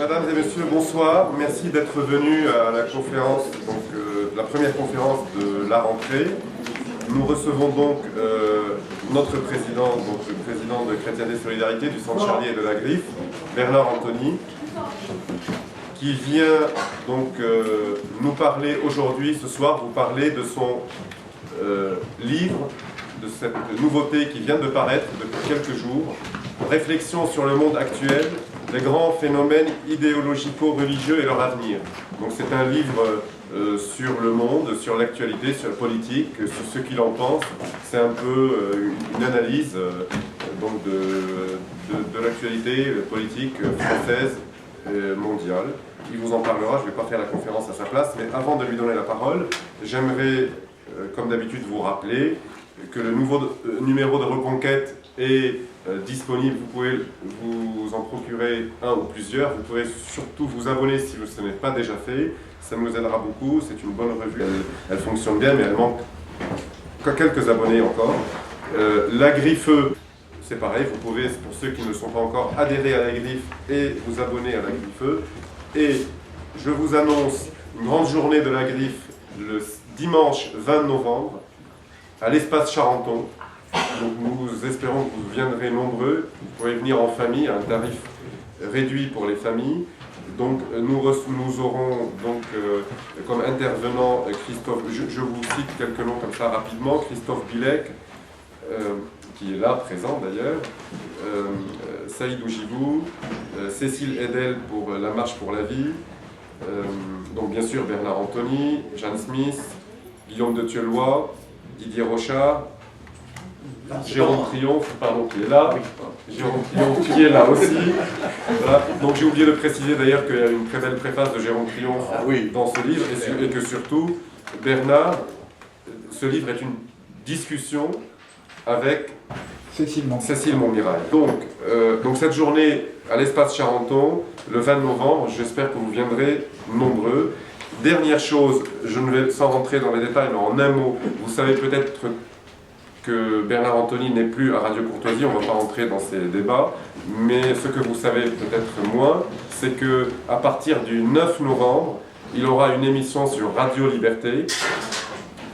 Mesdames et messieurs, bonsoir. Merci d'être venus à la conférence, la première conférence de la rentrée. Nous recevons donc notre président, le président de Chrétienté Solidarité du Centre Charlier et de la Griffe, Bernard Anthony, qui vient donc nous parler aujourd'hui, ce soir, vous parler de son livre, de cette nouveauté qui vient de paraître depuis quelques jours, Réflexion sur le monde actuel, les grands phénomènes idéologico-religieux et leur avenir. Donc c'est un livre sur le monde, sur l'actualité, sur la politique, sur ce qu'il en pense. C'est un peu une analyse donc de l'actualité politique française mondiale. Il vous en parlera, je ne vais pas faire la conférence à sa place, mais avant de lui donner la parole, j'aimerais, comme d'habitude, vous rappeler que le nouveau numéro de Reconquête est disponible. Vous pouvez vous en procurer un ou plusieurs. Vous pourrez surtout vous abonner si ce n'est pas déjà fait. Ça nous aidera beaucoup. C'est une bonne revue. Elle fonctionne bien, mais elle manque quelques abonnés encore. La Griffe, c'est pareil. Vous pouvez, pour ceux qui ne sont pas encore, adhérer à la Griffe et vous abonner à la Griffe. Et je vous annonce une grande journée de la Griffe le dimanche 20 novembre à l'espace Charenton. Donc nous espérons que vous viendrez nombreux. Vous pourrez venir en famille à un tarif réduit pour les familles. Donc nous aurons donc comme intervenant Christophe, je vous cite quelques noms comme ça rapidement, Christophe Bilek, qui est là, présent d'ailleurs, Saïd Oujibou, Cécile Edel pour La Marche pour la Vie, donc bien sûr Bernard Anthony, Jeanne Smith, Guillaume de Thieulois, Didier Rochard, Jérôme Triomphe, pardon, qui est là, Jérôme Triomphe qui est là aussi. Voilà. Donc j'ai oublié de préciser d'ailleurs qu'il y a une très belle préface de Jérôme Triomphe dans ce livre et que surtout, Bernard, ce livre est une discussion avec Cécile Montmirail. Donc cette journée à l'espace Charenton, le 20 novembre, j'espère que vous viendrez nombreux. Dernière chose, je ne vais sans rentrer dans les détails, mais en un mot, vous savez peut-être que Bernard Anthony n'est plus à Radio Courtoisie, on ne va pas rentrer dans ces débats, mais ce que vous savez peut-être moins, c'est qu'à partir du 9 novembre, il aura une émission sur Radio Liberté,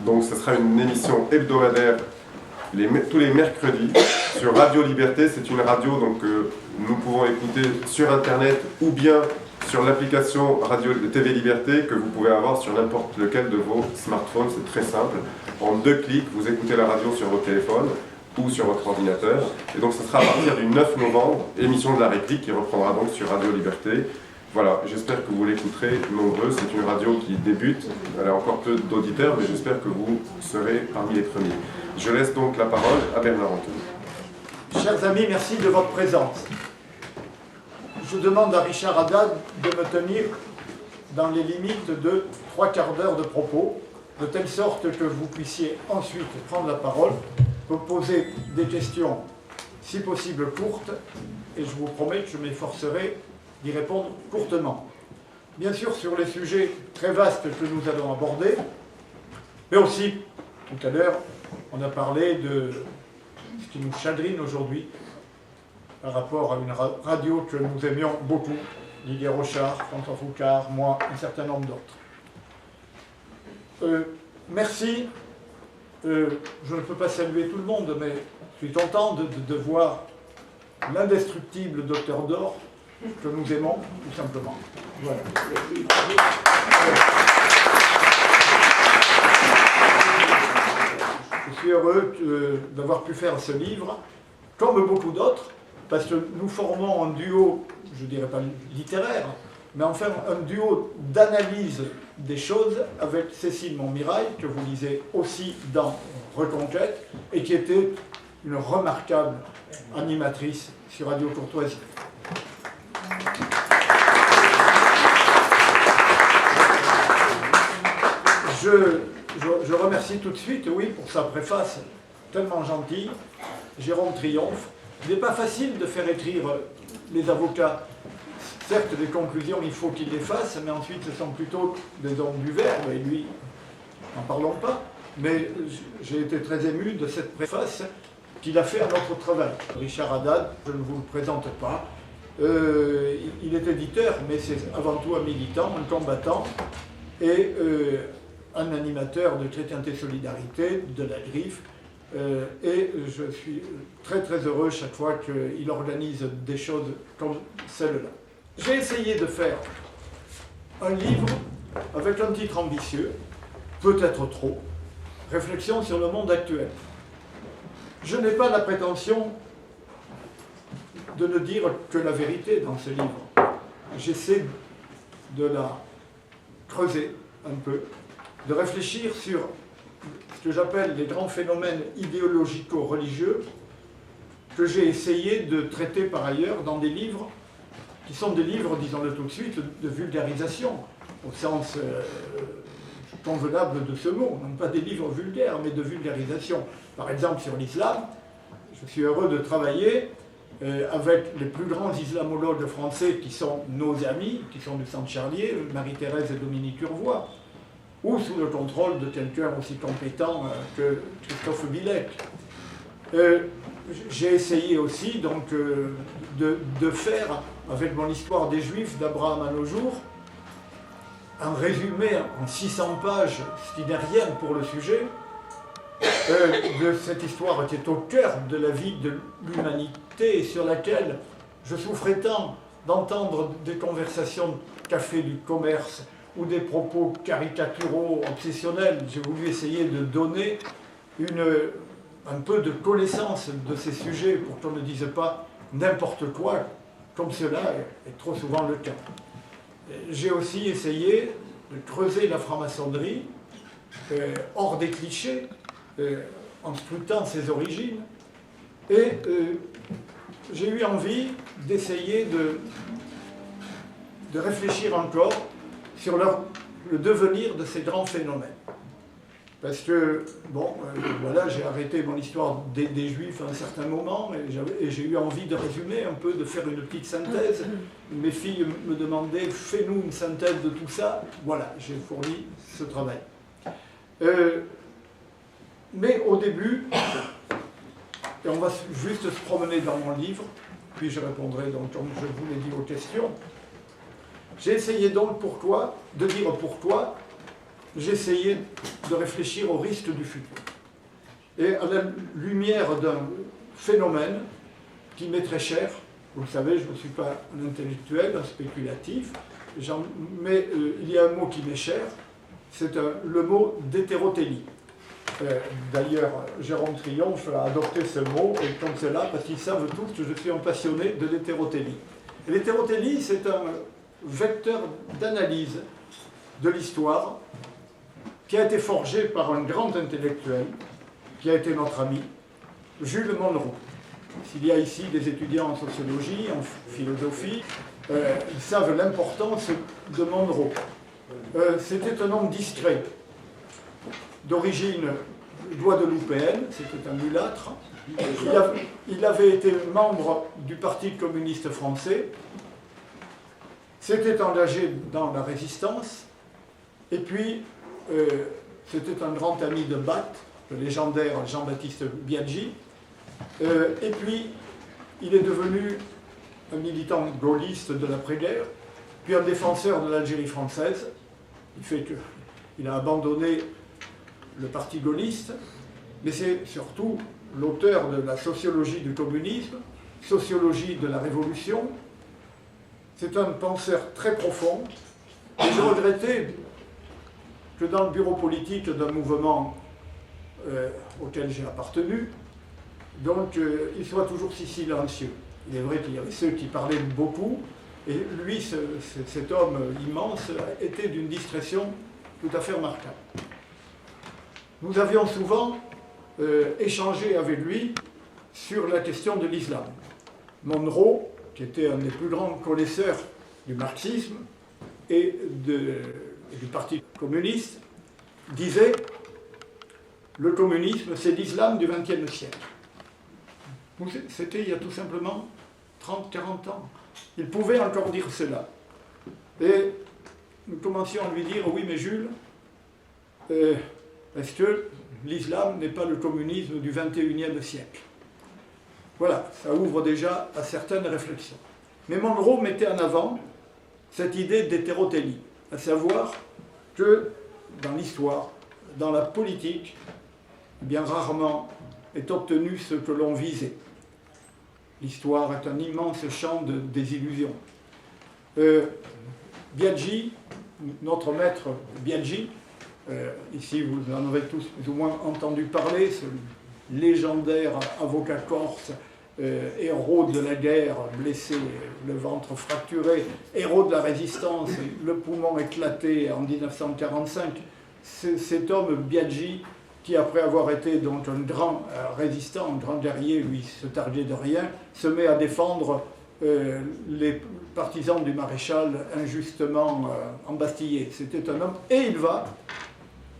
donc ce sera une émission hebdomadaire tous les mercredis sur Radio Liberté. C'est une radio donc, que nous pouvons écouter sur Internet ou bien sur l'application Radio TV Liberté que vous pouvez avoir sur n'importe lequel de vos smartphones. C'est très simple. En 2 clics, vous écoutez la radio sur votre téléphone ou sur votre ordinateur. Et donc ce sera à partir du 9 novembre, émission de la réplique qui reprendra donc sur Radio Liberté. Voilà, j'espère que vous l'écouterez nombreux. C'est une radio qui débute. Elle a encore peu d'auditeurs, mais j'espère que vous serez parmi les premiers. Je laisse donc la parole à Bernard Anthony. Chers amis, merci de votre présence. Je demande à Richard Haddad de me tenir dans les limites de 3/4 d'heure de propos, de telle sorte que vous puissiez ensuite prendre la parole, pour poser des questions, si possible courtes, et je vous promets que je m'efforcerai d'y répondre courtement. Bien sûr, sur les sujets très vastes que nous allons aborder, mais aussi, tout à l'heure, on a parlé de ce qui nous chagrine aujourd'hui, par rapport à une radio que nous aimions beaucoup, Didier Rochard, François Foucard, moi, un certain nombre d'autres. Merci. Je ne peux pas saluer tout le monde, mais je suis content de voir l'indestructible Docteur Dor, que nous aimons, tout simplement. Voilà. Je suis heureux d'avoir pu faire ce livre, comme beaucoup d'autres, parce que nous formons un duo, je ne dirais pas littéraire, mais enfin un duo d'analyse des choses avec Cécile Montmirail, que vous lisez aussi dans Reconquête, et qui était une remarquable animatrice sur Radio Courtoisie. Je remercie tout de suite, oui, pour sa préface tellement gentille, Jérôme Triomphe. Il n'est pas facile de faire écrire les avocats. Certes, des conclusions, il faut qu'ils les fassent, mais ensuite, ce sont plutôt des hommes du verbe, et lui, n'en parlons pas. Mais j'ai été très ému de cette préface qu'il a fait à notre travail. Richard Haddad, je ne vous le présente pas, Il est éditeur, mais c'est avant tout un militant, un combattant et un animateur de Chrétienté Solidarité, de la Griffe. Et je suis très très heureux chaque fois qu'il organise des choses comme celle-là. J'ai essayé de faire un livre avec un titre ambitieux, peut-être trop, Réflexion sur le monde actuel. Je n'ai pas la prétention de ne dire que la vérité dans ce livre. J'essaie de la creuser un peu, de réfléchir sur ce que j'appelle les grands phénomènes idéologico-religieux que j'ai essayé de traiter par ailleurs dans des livres qui sont des livres, disons-le tout de suite, de vulgarisation, au sens convenable de ce mot, non pas des livres vulgaires, mais de vulgarisation. Par exemple, sur l'islam, je suis heureux de travailler avec les plus grands islamologues français qui sont nos amis, qui sont du Centre Charlier, Marie-Thérèse et Dominique Urvois, ou sous le contrôle de quelqu'un aussi compétent que Christophe Billec. J'ai essayé aussi donc, de faire, avec mon histoire des Juifs d'Abraham à nos jours, un résumé en 600 pages, ce qui n'est rien pour le sujet, de cette histoire qui est au cœur de la vie de l'humanité et sur laquelle je souffrais tant d'entendre des conversations de café du commerce ou des propos caricaturaux, obsessionnels. J'ai voulu essayer de donner un peu de connaissance de ces sujets pour qu'on ne dise pas n'importe quoi, comme cela est trop souvent le cas. J'ai aussi essayé de creuser la franc-maçonnerie hors des clichés, en scrutant ses origines, et j'ai eu envie d'essayer de réfléchir encore sur le devenir de ces grands phénomènes. Parce que, bon, voilà, j'ai arrêté mon histoire des Juifs à un certain moment, et j'ai eu envie de résumer un peu, de faire une petite synthèse. Mes filles me demandaient, fais-nous une synthèse de tout ça. Voilà, j'ai fourni ce travail. Mais au début, et on va juste se promener dans mon livre, puis je répondrai donc, comme je vous l'ai dit, aux questions. J'ai essayé donc de dire pourquoi j'ai essayé de réfléchir aux risques du futur. Et à la lumière d'un phénomène qui m'est très cher, vous le savez, je ne suis pas un intellectuel, un spéculatif, mais il y a un mot qui m'est cher, c'est le mot d'hétérotélie. D'ailleurs, Jérôme Triomphe a adopté ce mot, et comme cela, parce qu'ils savent tous que je suis un passionné de l'hétérotélie. L'hétérotélie, c'est un vecteur d'analyse de l'histoire qui a été forgé par un grand intellectuel, qui a été notre ami, Jules Monroe. S'il y a ici des étudiants en sociologie, en philosophie, ils savent l'importance de Monroe. C'était un homme discret, d'origine guadeloupéenne, c'était un mulâtre. Il avait été membre du Parti communiste français, s'était engagé dans la résistance, et puis c'était un grand ami de Batte, le légendaire Jean-Baptiste Biaggi, et puis il est devenu un militant gaulliste de l'après-guerre, puis un défenseur de l'Algérie française. Il fait qu'il a abandonné le parti gaulliste, mais c'est surtout l'auteur de la sociologie du communisme, sociologie de la révolution. C'est un penseur très profond, et je regrettais que dans le bureau politique d'un mouvement auquel j'ai appartenu, donc il soit toujours si silencieux. Il est vrai qu'il y avait ceux qui parlaient beaucoup, et lui, cet homme immense, était d'une discrétion tout à fait remarquable. Nous avions souvent échangé avec lui sur la question de l'islam. Monroe, qui était un des plus grands connaisseurs du marxisme et du Parti communiste, disait « Le communisme, c'est l'islam du XXe siècle ». C'était il y a tout simplement 30-40 ans. Il pouvait encore dire cela. Et nous commencions à lui dire « Oui, mais Jules, est-ce que l'islam n'est pas le communisme du XXIe siècle ?» Voilà, ça ouvre déjà à certaines réflexions. Mais Monroe mettait en avant cette idée d'hétérotélie, à savoir que dans l'histoire, dans la politique, bien rarement est obtenu ce que l'on visait. L'histoire est un immense champ de désillusions. Biaggi, notre maître Biaggi, ici vous en avez tous plus ou moins entendu parler, ce légendaire avocat corse, héros de la guerre, blessé, le ventre fracturé, héros de la résistance, le poumon éclaté en 1945. Cet homme, Biaggi, qui après avoir été donc un grand résistant, un grand guerrier, lui se targuait de rien, se met à défendre les partisans du maréchal injustement embastillés. C'était un homme, et il va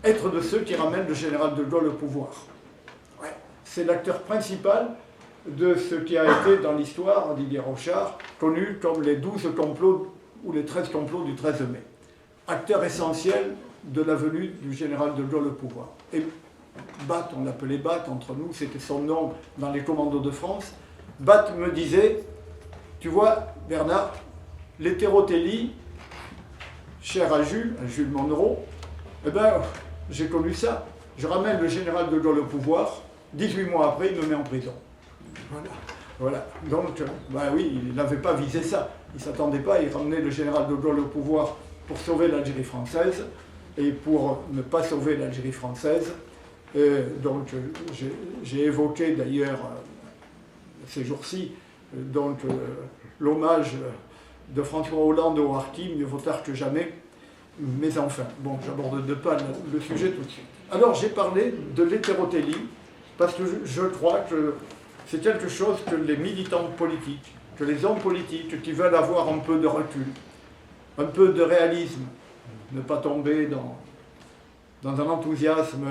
être de ceux qui ramènent le général de Gaulle au pouvoir. Ouais. C'est l'acteur principal de ce qui a été dans l'histoire, Didier Rochard, connu comme les 12 complots ou les 13 complots du 13 mai. Acteur essentiel de la venue du général de Gaulle au pouvoir. Et Bat, on l'appelait Bat entre nous, c'était son nom dans les commandos de France. Bat me disait, tu vois, Bernard, l'hétérotélie, chère à Jules Monroe, eh ben, j'ai connu ça. Je ramène le général de Gaulle au pouvoir, 18 mois après, il me met en prison. Voilà. Donc, ben oui, il n'avait pas visé ça. Il ne s'attendait pas, il ramenait le général de Gaulle au pouvoir pour sauver l'Algérie française, et pour ne pas sauver l'Algérie française. Donc, j'ai évoqué d'ailleurs ces jours-ci l'hommage de François Hollande au harki, mieux vaut tard que jamais, mais enfin, bon, j'aborde pas le sujet tout de suite. Alors j'ai parlé de l'hétérotélie, parce que je crois que c'est quelque chose que les militants politiques, que les hommes politiques qui veulent avoir un peu de recul, un peu de réalisme, ne pas tomber dans un enthousiasme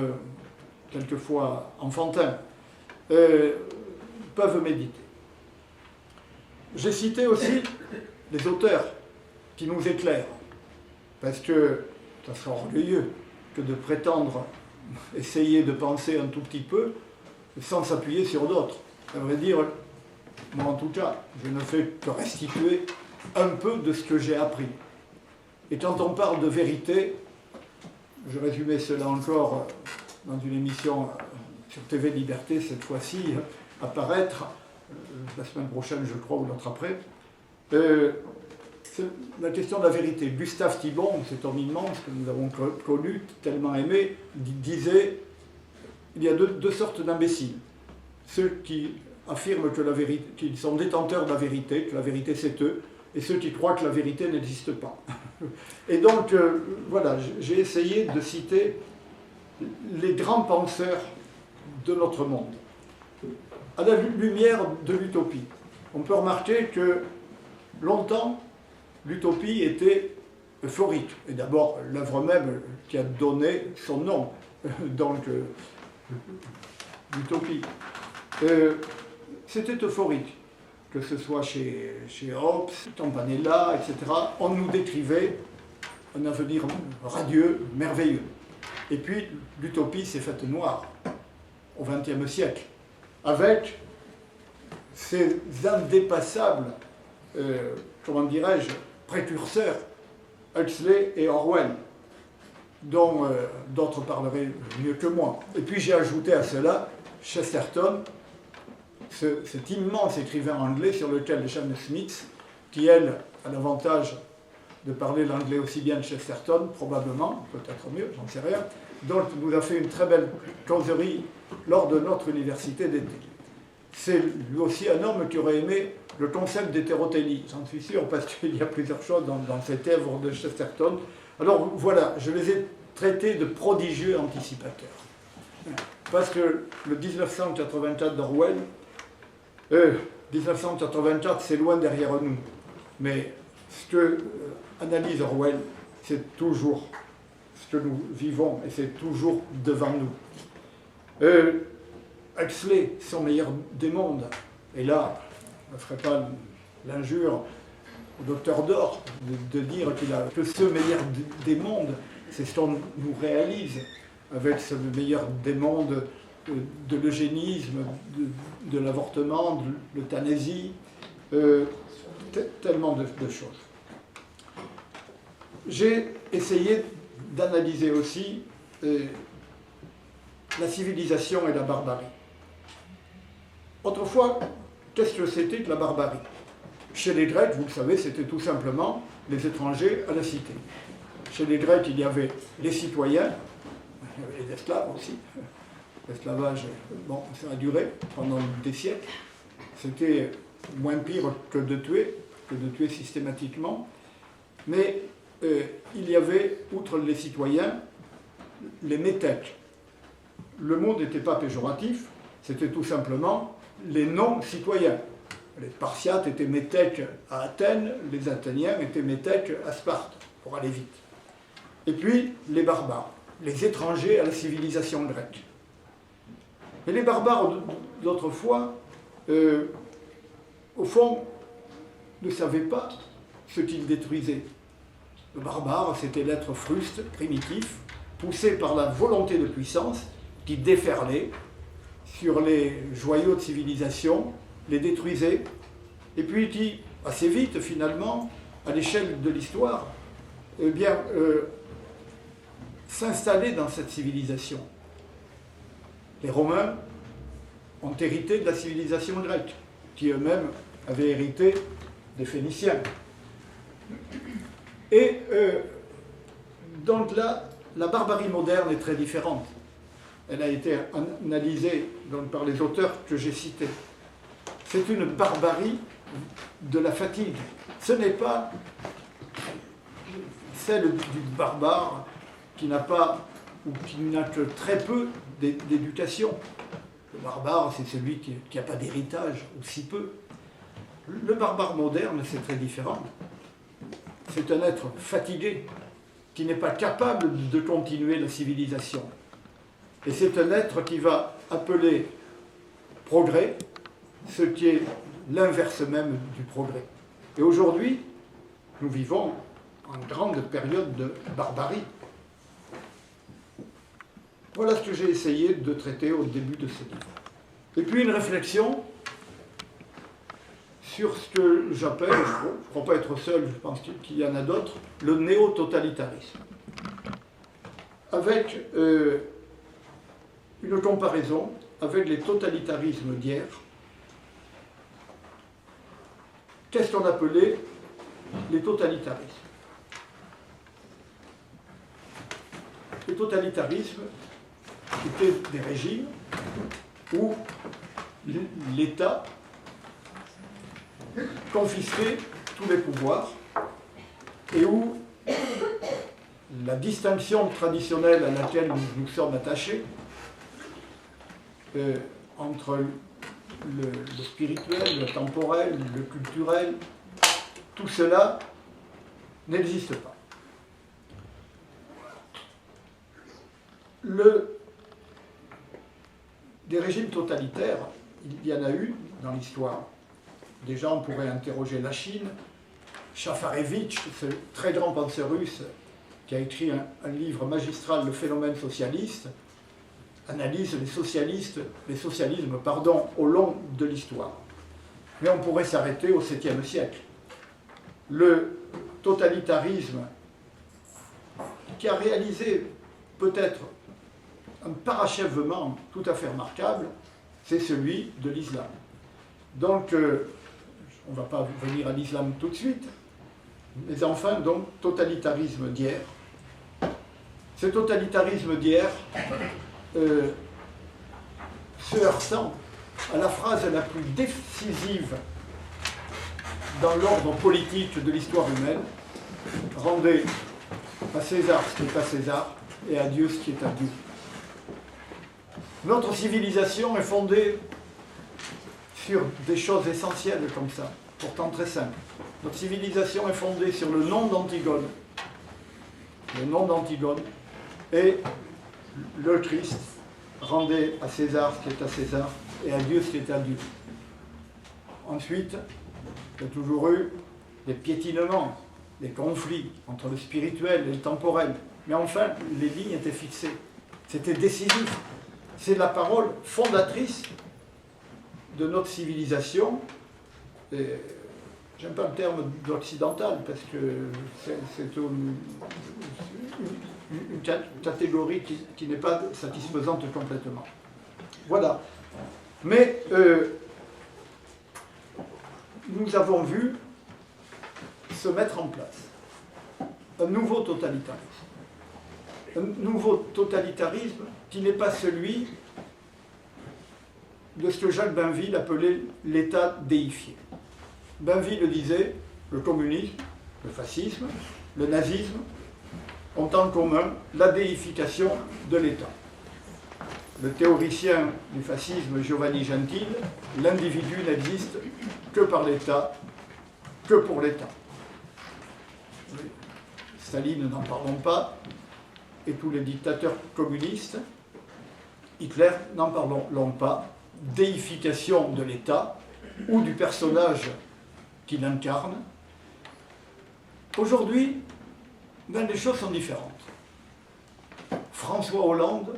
quelquefois enfantin, peuvent méditer. J'ai cité aussi les auteurs qui nous éclairent, parce que ça serait orgueilleux que de prétendre essayer de penser un tout petit peu sans s'appuyer sur d'autres. Ça veut dire, moi en tout cas, je ne fais que restituer un peu de ce que j'ai appris. Et quand on parle de vérité, je résumais cela encore dans une émission sur TV Liberté, cette fois-ci, à paraître la semaine prochaine, je crois, ou l'autre après. C'est la question de la vérité. Gustave Thibon, cet homme immense que nous avons connu, tellement aimé, disait il y a deux sortes d'imbéciles. Ceux qui affirment que qu'ils sont détenteurs de la vérité, que la vérité c'est eux, et ceux qui croient que la vérité n'existe pas. Et donc, voilà, j'ai essayé de citer les grands penseurs de notre monde, à la lumière de l'utopie. On peut remarquer que longtemps, l'utopie était euphorique. Et d'abord, l'œuvre même qui a donné son nom, donc l'utopie. C'était euphorique, que ce soit chez Hobbes, Campanella, etc. On nous décrivait un avenir radieux, merveilleux. Et puis, l'utopie s'est faite noire au XXe siècle, avec ces indépassables, comment dirais-je, précurseurs, Huxley et Orwell, dont d'autres parleraient mieux que moi. Et puis j'ai ajouté à cela Chesterton, cet immense écrivain anglais sur lequel Jeanne Smith, qui elle a l'avantage de parler l'anglais aussi bien que Chesterton, probablement, peut-être mieux, j'en sais rien, donc nous a fait une très belle causerie lors de notre université d'été. C'est lui aussi un homme qui aurait aimé le concept d'hétérotélie, j'en suis sûr, parce qu'il y a plusieurs choses dans cette œuvre de Chesterton. Alors voilà, je les ai traités de prodigieux anticipateurs. Parce que le 1984 d'Orwell, 1984 c'est loin derrière nous, mais ce que analyse Orwell, c'est toujours ce que nous vivons et c'est toujours devant nous. Huxley, son meilleur des mondes, et là, je ne ferai pas l'injure au docteur Dor de dire que ce meilleur des mondes, c'est ce qu'on nous réalise avec ce meilleur des mondes de l'eugénisme, de l'avortement, de l'euthanasie. tellement de choses. J'ai essayé d'analyser aussi la civilisation et la barbarie. Autrefois, qu'est-ce que c'était que la barbarie? Chez les Grecs, vous le savez, c'était tout simplement les étrangers à la cité. Chez les Grecs, il y avait les citoyens, il y avait les esclaves aussi. L'esclavage, bon, ça a duré pendant des siècles. C'était moins pire que de tuer systématiquement. Mais il y avait, outre les citoyens, les métèques. Le mot n'était pas péjoratif, c'était tout simplement les non-citoyens. Les Spartiates étaient métèques à Athènes, les Athéniens étaient métèques à Sparte, pour aller vite. Et puis les barbares, les étrangers à la civilisation grecque. Et les barbares d'autrefois, au fond, ne savaient pas ce qu'ils détruisaient. Le barbare, c'était l'être fruste, primitif, poussé par la volonté de puissance, qui déferlait sur les joyaux de civilisation, les détruisait, et puis qui, assez vite finalement, à l'échelle de l'histoire, s'installait dans cette civilisation. Les Romains ont hérité de la civilisation grecque, qui eux-mêmes avaient hérité des Phéniciens. Et donc là, la barbarie moderne est très différente. Elle a été analysée donc, par les auteurs que j'ai cités. C'est une barbarie de la fatigue. Ce n'est pas celle du barbare qui n'a pas ou qui n'a que très peu d'éducation. Le barbare, c'est celui qui n'a pas d'héritage, ou si peu. Le barbare moderne, c'est très différent. C'est un être fatigué, qui n'est pas capable de continuer la civilisation. Et c'est un être qui va appeler progrès, ce qui est l'inverse même du progrès. Et aujourd'hui, nous vivons en grande période de barbarie. Voilà ce que j'ai essayé de traiter au début de ce livre. Et puis une réflexion sur ce que j'appelle, je ne crois pas être seul, je pense qu'il y en a d'autres, le néo-totalitarisme. Avec une comparaison avec les totalitarismes d'hier. Qu'est-ce qu'on appelait les totalitarismes? Les totalitarismes étaient des régimes où l'État confisquait tous les pouvoirs et où la distinction traditionnelle à laquelle nous sommes attachés entre le spirituel, le temporel, le culturel, tout cela n'existe pas. Des régimes totalitaires, il y en a eu dans l'histoire. Déjà, on pourrait interroger la Chine. Chafarevitch, ce très grand penseur russe qui a écrit un livre magistral, Le phénomène socialiste, analyse les socialismes au long de l'histoire. Mais on pourrait s'arrêter au 7e siècle. Le totalitarisme qui a réalisé peut-être un parachèvement tout à fait remarquable, c'est celui de l'islam. Donc, on ne va pas venir à l'islam tout de suite, mais enfin, donc, totalitarisme d'hier. Ce totalitarisme d'hier, se heurtant à la phrase la plus décisive dans l'ordre politique de l'histoire humaine, rendez à César ce qui est à César et à Dieu ce qui est à Dieu. Notre civilisation est fondée sur des choses essentielles comme ça, pourtant très simples. Notre civilisation est fondée sur le nom d'Antigone. Le nom d'Antigone et le Christ. Rendez à César ce qui est à César et à Dieu ce qui est à Dieu. Ensuite, il y a toujours eu des piétinements, des conflits entre le spirituel et le temporel. Mais enfin, les lignes étaient fixées. C'était décisif. C'est la parole fondatrice de notre civilisation j'aime pas le terme d'occidental, parce que c'est une catégorie qui n'est pas satisfaisante complètement. Voilà. Mais nous avons vu se mettre en place un nouveau totalitarisme. Un nouveau totalitarisme qui n'est pas celui de ce que Jacques Bainville appelait l'État déifié. Bainville disait, le communisme, le fascisme, le nazisme ont en commun la déification de l'État. Le théoricien du fascisme Giovanni Gentile, l'individu n'existe que par l'État, que pour l'État. Staline, n'en parlons pas, et tous les dictateurs communistes, Hitler, n'en parlons pas, déification de l'État ou du personnage qui l'incarne. Aujourd'hui, les choses sont différentes. François Hollande,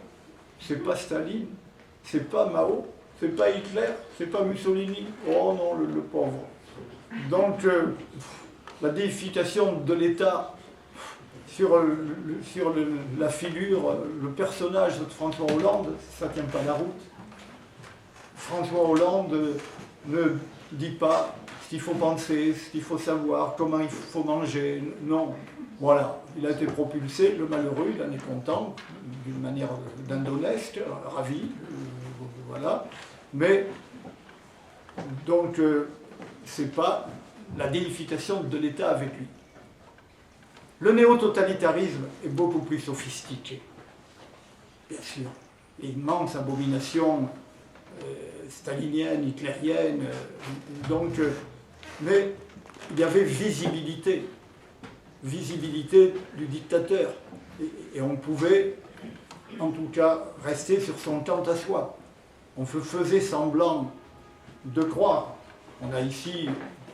c'est pas Staline, c'est pas Mao, c'est pas Hitler, c'est pas Mussolini. Oh non, le pauvre. Donc, la déification de l'État sur la figure, le personnage de François Hollande, ça ne tient pas la route. François Hollande ne dit pas ce qu'il faut penser, ce qu'il faut savoir, comment il faut manger. Non, voilà, il a été propulsé, le malheureux, il en est content, d'une manière dindonesque, ravi, voilà. Mais, donc, c'est pas la déification de l'État avec lui. Le néo-totalitarisme est beaucoup plus sophistiqué, bien sûr. L'immense abomination stalinienne, hitlérienne, mais il y avait visibilité du dictateur, et on pouvait, en tout cas, rester sur son quant à soi. On faisait semblant de croire. On a ici,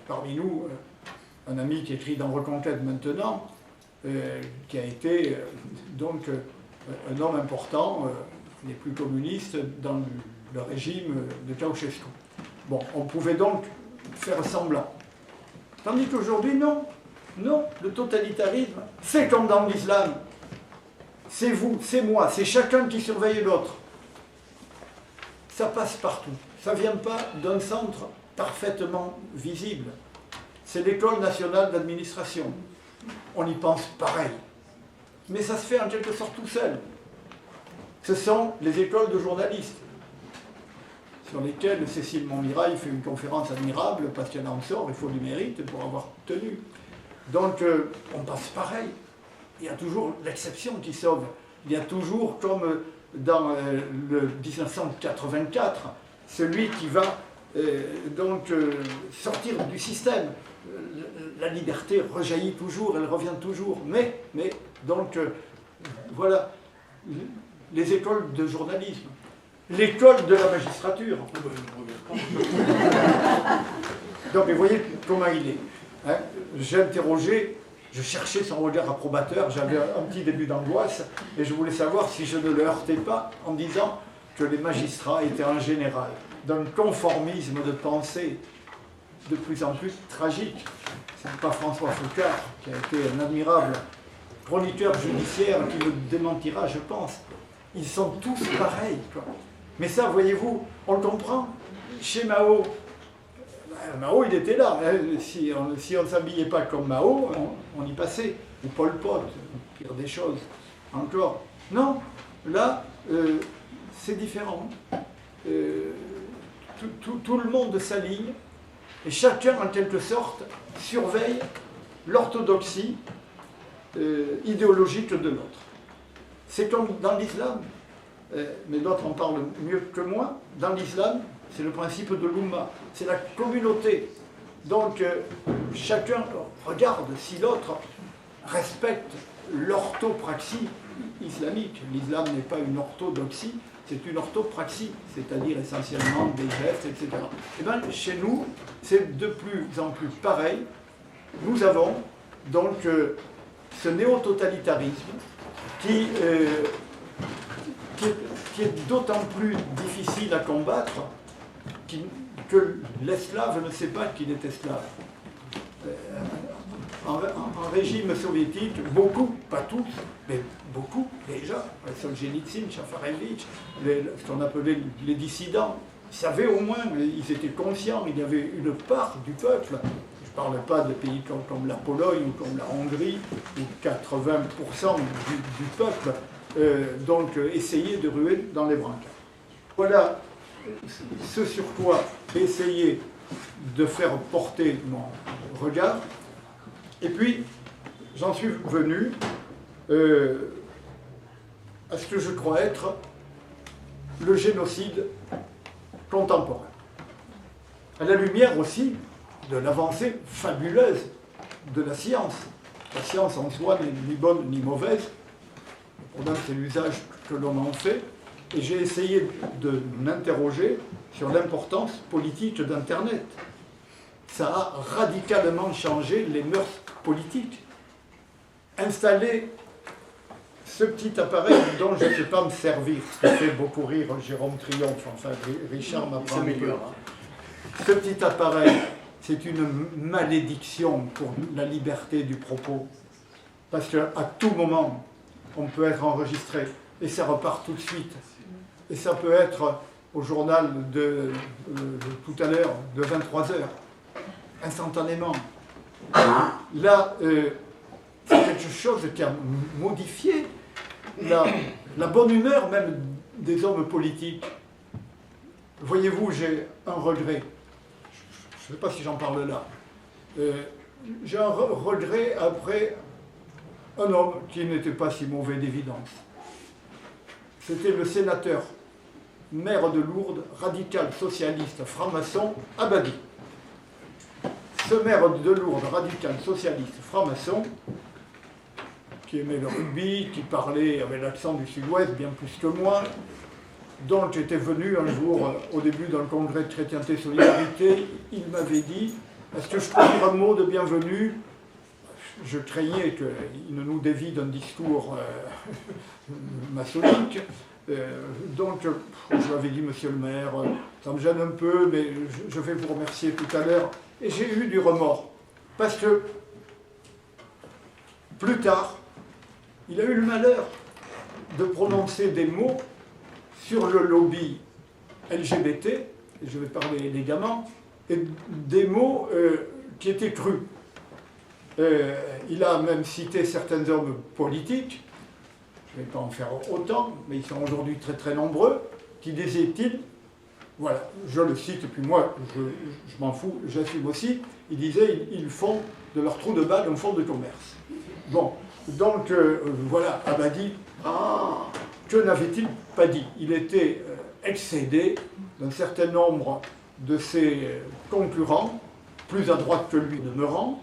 parmi nous, un ami qui écrit dans Reconquête maintenant, qui a été donc un homme important, les plus communistes, dans le régime de Ceausescu. Bon, on pouvait donc faire semblant. Tandis qu'aujourd'hui, non. Non, le totalitarisme, c'est comme dans l'islam. C'est vous, c'est moi, c'est chacun qui surveille l'autre. Ça passe partout. Ça ne vient pas d'un centre parfaitement visible. C'est l'École nationale d'administration. On y pense pareil. Mais ça se fait en quelque sorte tout seul. Ce sont les écoles de journalistes, sur lesquelles Cécile Montmirail fait une conférence admirable, parce qu'elle en sort, il faut du mérite pour avoir tenu. Donc, on passe pareil. Il y a toujours l'exception qui sauve. Il y a toujours, comme dans le 1984, celui qui va sortir du système. La liberté rejaillit toujours, elle revient toujours. Mais donc, voilà, les écoles de journalisme, l'école de la magistrature. Donc, vous voyez comment il est. Hein, j'ai interrogé, je cherchais son regard approbateur, j'avais un petit début d'angoisse, et je voulais savoir si je ne le heurtais pas en disant que les magistrats étaient en général d'un conformisme de pensée de plus en plus tragique. Ce n'est pas François Foucard, qui a été un admirable chroniqueur judiciaire, qui me démentira, je pense. Ils sont tous pareils, quoi. Mais ça, voyez-vous, on le comprend. Chez Mao, Mao, il était là. Si on ne s'habillait pas comme Mao, on y passait. Ou Pol Pot, pire des choses encore. Non, là, c'est différent. Tout le monde s'aligne, et chacun, en quelque sorte, surveille l'orthodoxie idéologique de l'autre. C'est comme dans l'islam, mais d'autres en parlent mieux que moi. Dans l'islam, c'est le principe de l'Oumma, c'est la communauté. Donc, chacun regarde si l'autre respecte l'orthopraxie islamique. L'islam n'est pas une orthodoxie, c'est une orthopraxie, c'est-à-dire essentiellement des gestes, etc. Et bien, chez nous, c'est de plus en plus pareil. Nous avons donc ce néo-totalitarisme qui est d'autant plus difficile à combattre que l'esclave ne sait pas qu'il est esclave. En régime soviétique, beaucoup, pas tous, mais beaucoup déjà, Solzhenitsyn, Shafarevitch, ce qu'on appelait les dissidents, ils savaient au moins, ils étaient conscients, il y avait une part du peuple. Je ne parle pas de pays comme la Pologne ou comme la Hongrie, où 80% du peuple donc essayaient de ruer dans les brancards. Voilà ce sur quoi j'ai essayé de faire porter mon regard. Et puis, j'en suis venu à ce que je crois être le génocide contemporain. À la lumière aussi de l'avancée fabuleuse de la science. La science en soi n'est ni bonne ni mauvaise. Le problème, c'est l'usage que l'on en fait. Et j'ai essayé de m'interroger sur l'importance politique d'Internet. Ça a radicalement changé les mœurs politiques. Installer ce petit appareil dont je ne sais pas me servir, ce qui fait beaucoup rire Jérôme Triomphe, enfin Richard m'apprend un peu. Ce petit appareil, c'est une malédiction pour la liberté du propos. Parce qu'à tout moment, on peut être enregistré et ça repart tout de suite. Et ça peut être au journal de tout à l'heure, de 23h, instantanément. Là, c'est quelque chose qui a modifié la bonne humeur même des hommes politiques. Voyez-vous, j'ai un regret. Je ne sais pas si j'en parle là. J'ai un regret après un homme qui n'était pas si mauvais d'évidence. C'était le sénateur, maire de Lourdes, radical socialiste franc-maçon, Abadi. Ce maire de Lourdes, radical socialiste franc-maçon, qui aimait le rugby, qui parlait avec l'accent du sud-ouest bien plus que moi, dont j'étais venu un jour, au début d'un congrès de chrétienté solidarité, il m'avait dit « Est-ce que je peux dire un mot de bienvenue ?» Je craignais qu'il ne nous dévie d'un discours maçonnique. Donc, je lui avais dit, monsieur le maire, ça me gêne un peu, mais je vais vous remercier tout à l'heure. Et j'ai eu du remords, parce que plus tard, il a eu le malheur de prononcer des mots sur le lobby LGBT, et je vais parler élégamment, et des mots qui étaient crus. Il a même cité certains hommes politiques, je ne vais pas en faire autant, mais ils sont aujourd'hui très très nombreux, qui disaient-ils, voilà, je le cite, et puis moi, je m'en fous, j'assume aussi, ils disaient, ils font de leur trou de balle un fonds de commerce. Bon, donc voilà, Abadi, que n'avait-il pas dit? Il était excédé d'un certain nombre de ses concurrents, plus à droite que lui demeurant,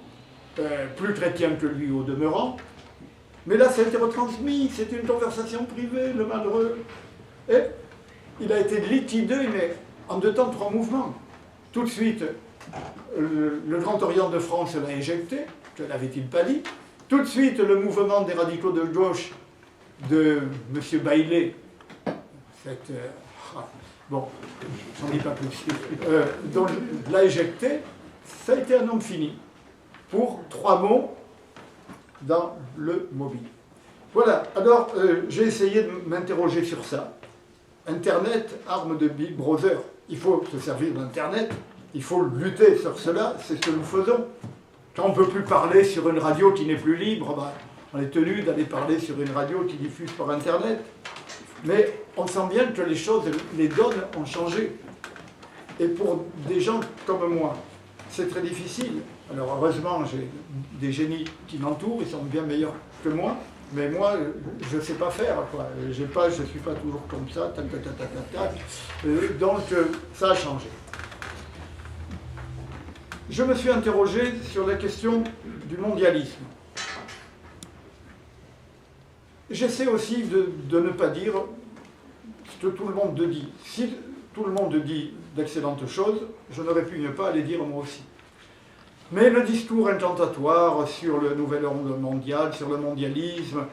plus chrétien que lui au demeurant, mais là ça a été retransmis, c'était une conversation privée, le malheureux. Et il a été liquidé, mais en 2 temps, 3 mouvements. Tout de suite, le Grand Orient de France l'a éjecté, que n'avait-il pas dit. Tout de suite, le mouvement des radicaux de gauche de M. Baillet, bon, j'en dis pas plus, donc l'a éjecté, ça a été un homme fini, pour 3 mots dans le mobile. Voilà, alors j'ai essayé de m'interroger sur ça. Internet, arme de Big Brother, il faut se servir d'Internet, il faut lutter sur cela, c'est ce que nous faisons. Quand on ne peut plus parler sur une radio qui n'est plus libre, ben, on est tenu d'aller parler sur une radio qui diffuse par Internet. Mais on sent bien que les choses, les donnes ont changé. Et pour des gens comme moi, c'est très difficile. Alors heureusement, j'ai des génies qui m'entourent, ils sont bien meilleurs que moi, mais moi, je ne sais pas faire, quoi. Je ne suis pas toujours comme ça, tac, tac, tac, tac, tac. Donc ça a changé. Je me suis interrogé sur la question du mondialisme. J'essaie aussi de ne pas dire ce que tout le monde dit. Si tout le monde dit d'excellentes choses, je ne répugne pas à les dire moi aussi. Mais le discours incantatoire sur le nouvel ordre mondial, sur le mondialisme,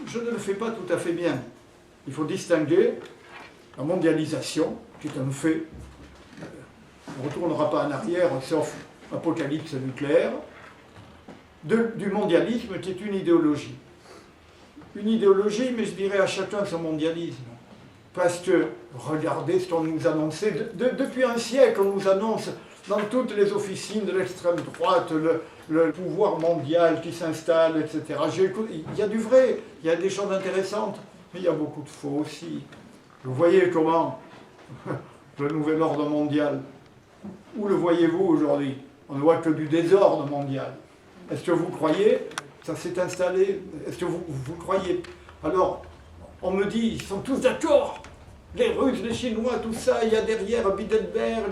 je ne le fais pas tout à fait bien. Il faut distinguer la mondialisation, qui est un fait. On ne retournera pas en arrière, sauf apocalypse nucléaire. du mondialisme qui est une idéologie. Une idéologie, mais je dirais à chacun son mondialisme. Parce que, regardez ce qu'on nous annonçait, depuis un siècle, on nous annonce dans toutes les officines de l'extrême droite le pouvoir mondial qui s'installe, etc. Il y a du vrai, il y a des choses intéressantes, mais il y a beaucoup de faux aussi. Vous voyez comment le nouvel ordre mondial, où le voyez-vous aujourd'hui? On ne voit que du désordre mondial. Est-ce que vous croyez? Ça s'est installé. Est-ce que vous croyez? Alors, on me dit, ils sont tous d'accord. Les Russes, les Chinois, tout ça, il y a derrière Bilderberg,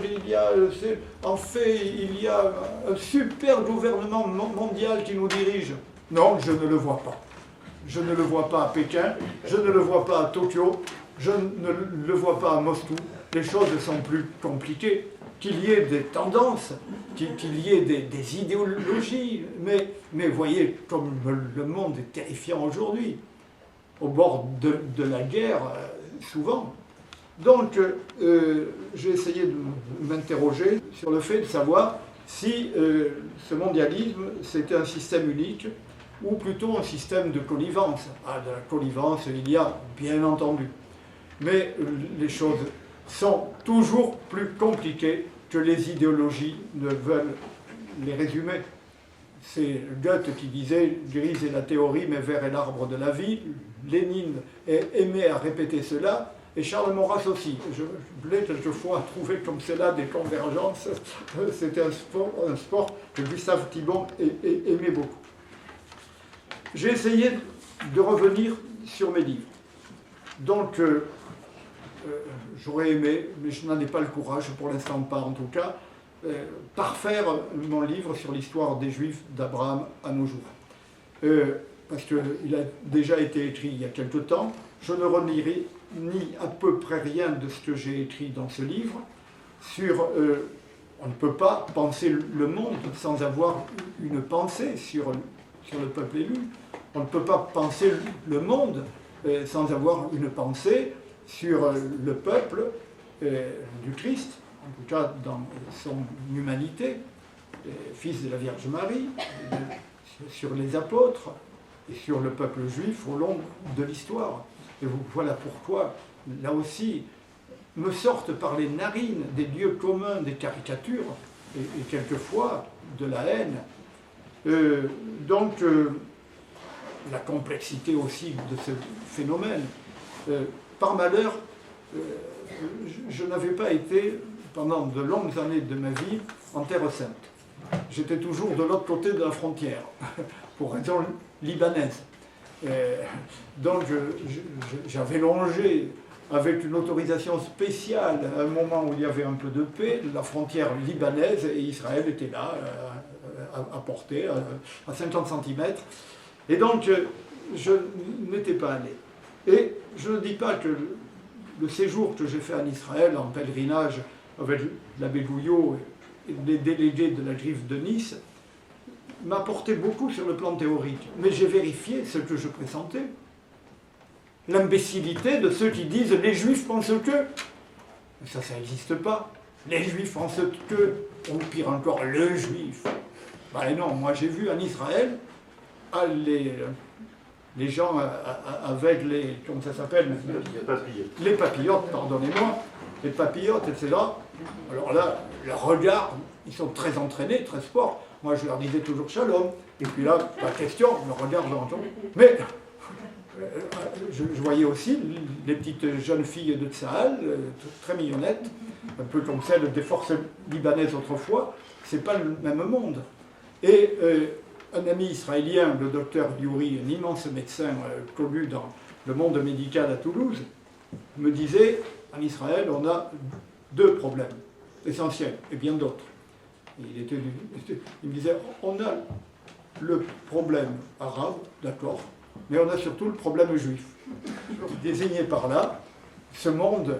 en fait, il y a un super gouvernement mondial qui nous dirige. Non, je ne le vois pas. Je ne le vois pas à Pékin, je ne le vois pas à Tokyo, je ne le vois pas à Moscou. Les choses sont plus compliquées. Qu'il y ait des tendances, qu'il y ait des idéologies, mais voyez comme le monde est terrifiant aujourd'hui, au bord de la guerre, souvent. Donc, j'ai essayé de m'interroger sur le fait de savoir si ce mondialisme, c'était un système unique, ou plutôt un système de connivence. Ah, de la connivence, il y a, bien entendu. Mais les choses sont toujours plus compliquées que les idéologies ne veulent les résumer. C'est Goethe qui disait « grise est la théorie, mais vert est l'arbre de la vie ». Lénine aimait à répéter cela, et Charles Maurras aussi. Je voulais quelquefois trouver comme cela des convergences. C'était un sport que Gustave Thibon aimait beaucoup. J'ai essayé de revenir sur mes livres. Donc, j'aurais aimé, mais je n'en ai pas le courage, pour l'instant pas en tout cas, parfaire mon livre sur l'histoire des Juifs d'Abraham à nos jours. Parce qu'il a déjà été écrit il y a quelque temps. Je ne renierai ni à peu près rien de ce que j'ai écrit dans ce livre. On ne peut pas penser le monde sans avoir une pensée sur le peuple élu. On ne peut pas penser le monde sans avoir une pensée sur le peuple du Christ, en tout cas dans son humanité, fils de la Vierge Marie, sur les apôtres et sur le peuple juif au long de l'histoire. Et voilà pourquoi, là aussi, me sortent par les narines des lieux communs, des caricatures, et quelquefois de la haine. Donc, la complexité aussi de ce phénomène. Par malheur, je n'avais pas été, pendant de longues années de ma vie, en Terre Sainte. J'étais toujours de l'autre côté de la frontière, pour raison libanaise. Donc j'avais longé avec une autorisation spéciale à un moment où il y avait un peu de paix, la frontière libanaise, et Israël était là, à portée, à 50 cm. Et donc je n'étais pas allé. Et je ne dis pas que le séjour que j'ai fait en Israël, en pèlerinage avec l'abbé Gouillot et les délégués de la Griffe de Nice, m'a apporté beaucoup sur le plan théorique. Mais j'ai vérifié ce que je pressentais. L'imbécilité de ceux qui disent « les Juifs pensent que ». Ça n'existe pas. Les Juifs pensent que, ou pire encore, le Juif. Ben non, moi j'ai vu en Israël les gens avec les, comment ça s'appelle? Les papillotes, pardonnez-moi, les papillotes, etc. Alors là, le regard, ils sont très entraînés, très sport. Moi, je leur disais toujours shalom. Et puis là, pas question, le regard, j'entends. Mais je voyais aussi les petites jeunes filles de Tsahal, très mignonnettes, un peu comme celles des forces libanaises autrefois. C'est pas le même monde. Et un ami israélien, le docteur Youri, un immense médecin connu dans le monde médical à Toulouse, me disait, en Israël, on a deux problèmes essentiels, et bien d'autres. Il me disait, on a le problème arabe, d'accord, mais on a surtout le problème juif. Il désignait par là ce monde,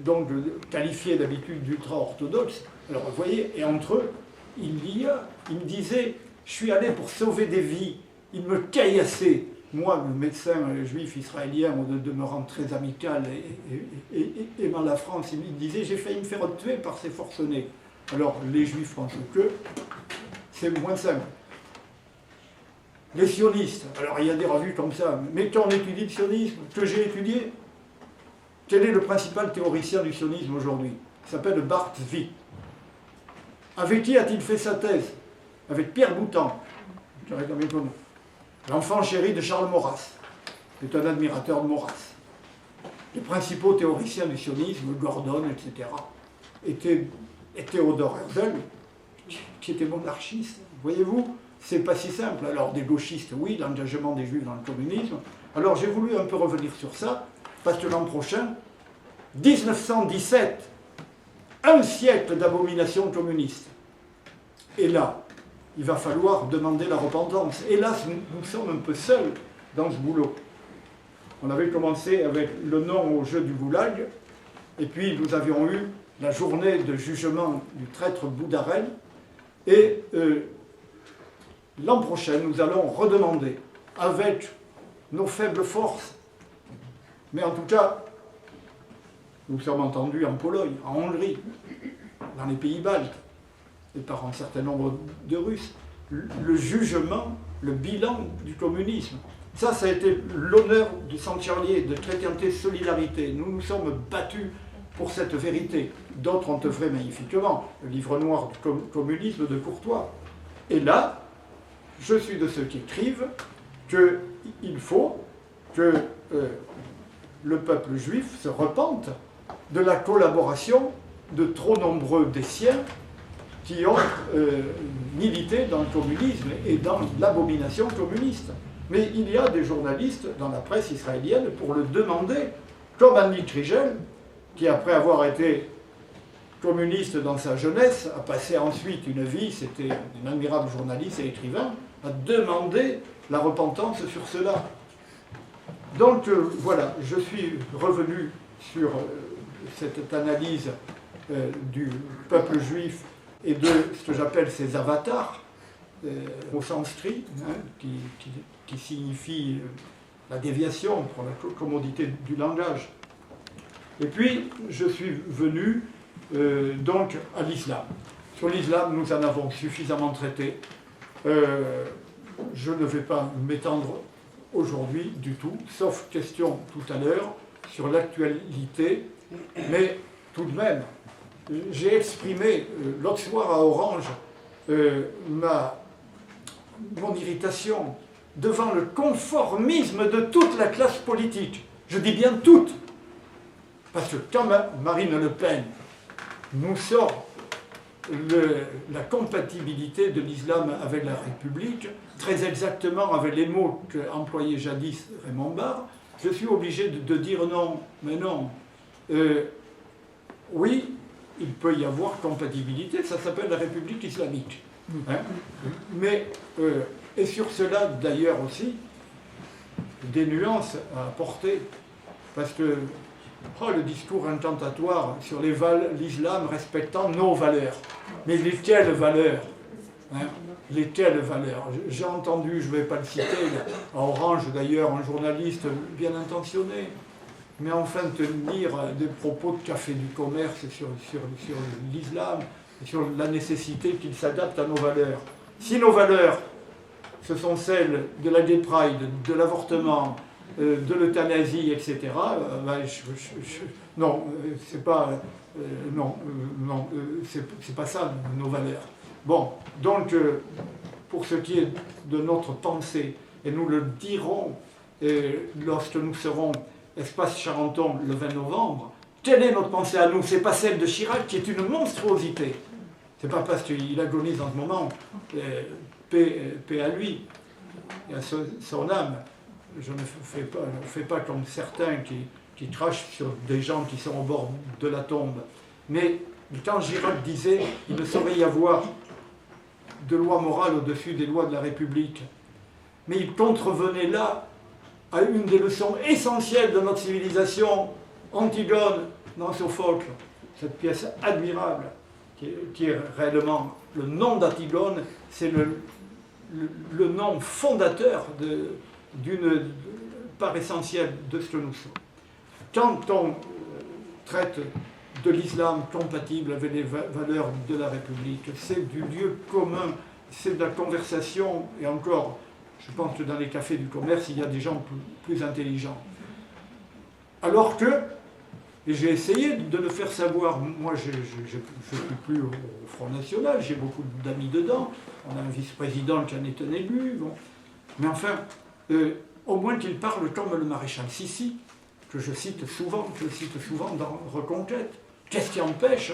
donc qualifié d'habitude d'ultra-orthodoxe. Alors vous voyez, et entre eux, il me disait, je suis allé pour sauver des vies, il me caillassait. Moi, le médecin juif israélien, en demeurant très amical et aimant la France, il me disait, j'ai failli me faire tuer par ces forcenés. Alors, les Juifs pensent que c'est moins simple. les sionistes. Alors il y a des revues comme ça, mais quand on étudie le sionisme, que j'ai étudié, quel est le principal théoricien du sionisme aujourd'hui? Il s'appelle Bart Zvi. Avec qui a-t-il fait sa thèse? Avec Pierre Boutan, l'enfant chéri de Charles Maurras, qui est un admirateur de Maurras. Les principaux théoriciens du sionisme, Gordon, etc., étaient Theodor Herzl, qui était monarchiste. Voyez-vous, c'est pas si simple. Alors, des gauchistes, oui, l'engagement des juifs dans le communisme. Alors, j'ai voulu un peu revenir sur ça, parce que l'an prochain, 1917, un siècle d'abomination communiste. Et là, il va falloir demander la repentance. Hélas, nous sommes un peu seuls dans ce boulot. On avait commencé avec le non au jeu du goulag, et puis nous avions eu la journée de jugement du traître Boudarel, et l'an prochain, nous allons redemander, avec nos faibles forces, mais en tout cas, nous sommes entendus en Pologne, en Hongrie, dans les pays baltes, et par un certain nombre de Russes, le jugement, le bilan du communisme. Ça a été l'honneur du Saint-Charlier, de Chrétienté Solidarité. Nous nous sommes battus pour cette vérité. D'autres ont œuvré magnifiquement. Le livre noir du communisme de Courtois. Et là, je suis de ceux qui écrivent qu'il faut que le peuple juif se repente de la collaboration de trop nombreux des siens qui ont milité dans le communisme et dans l'abomination communiste. Mais il y a des journalistes dans la presse israélienne pour le demander, comme Annie Krigel, qui après avoir été communiste dans sa jeunesse, a passé ensuite une vie, c'était une admirable journaliste et écrivain, a demandé la repentance sur cela. Donc voilà, je suis revenu sur cette analyse du peuple juif et de ce que j'appelle ses avatars, au sanskrit, qui signifie la déviation pour la commodité du langage. Et puis, je suis venu donc à l'islam. Sur l'islam, nous en avons suffisamment traité. Je ne vais pas m'étendre aujourd'hui du tout, sauf question tout à l'heure sur l'actualité, mais tout de même, j'ai exprimé l'autre soir à Orange mon irritation devant le conformisme de toute la classe politique. Je dis bien toute, parce que quand Marine Le Pen nous sort la compatibilité de l'islam avec la République, très exactement avec les mots qu'employait jadis Raymond Barre, je suis obligé de dire non, mais non. Oui, il peut y avoir compatibilité, ça s'appelle la République islamique. Hein? Mais, et sur cela d'ailleurs aussi, des nuances à apporter, parce que le discours incantatoire sur l'islam respectant nos valeurs. Mais lesquelles valeurs, hein? Lesquelles valeurs? J'ai entendu, je ne vais pas le citer, à Orange d'ailleurs, un journaliste bien intentionné, mais enfin tenir des propos de Café du Commerce sur l'islam, sur la nécessité qu'il s'adapte à nos valeurs. Si nos valeurs, ce sont celles de la gay pride, de l'avortement, de l'euthanasie, etc., non, c'est pas, c'est pas ça nos valeurs. Bon, donc, pour ce qui est de notre pensée, et nous le dirons lorsque nous serons Espace Charenton le 20 novembre, quelle est notre pensée à nous? C'est pas celle de Chirac qui est une monstruosité. C'est pas parce qu'il agonise en ce moment, paix à lui, et à son âme. Je ne fais pas comme certains qui crachent sur des gens qui sont au bord de la tombe. Mais quand Chirac disait qu'il ne saurait y avoir de loi morale au-dessus des lois de la République, mais il contrevenait là à une des leçons essentielles de notre civilisation, Antigone dans Sophocle, cette pièce admirable, qui est réellement le nom d'Antigone, c'est le nom fondateur d'une part essentielle de ce que nous sommes. Quand on traite de l'islam compatible avec les valeurs de la République, c'est du lieu commun, c'est de la conversation, et encore, Je pense que dans les cafés du commerce, il y a des gens plus intelligents. Alors que, et j'ai essayé de le faire savoir, moi je ne suis plus au Front National, j'ai beaucoup d'amis dedans, on a un vice-président qui en est un élu, bon. Mais enfin, au moins qu'il parle comme le maréchal Sissi, que je cite souvent dans Reconquête. Qu'est-ce qui empêche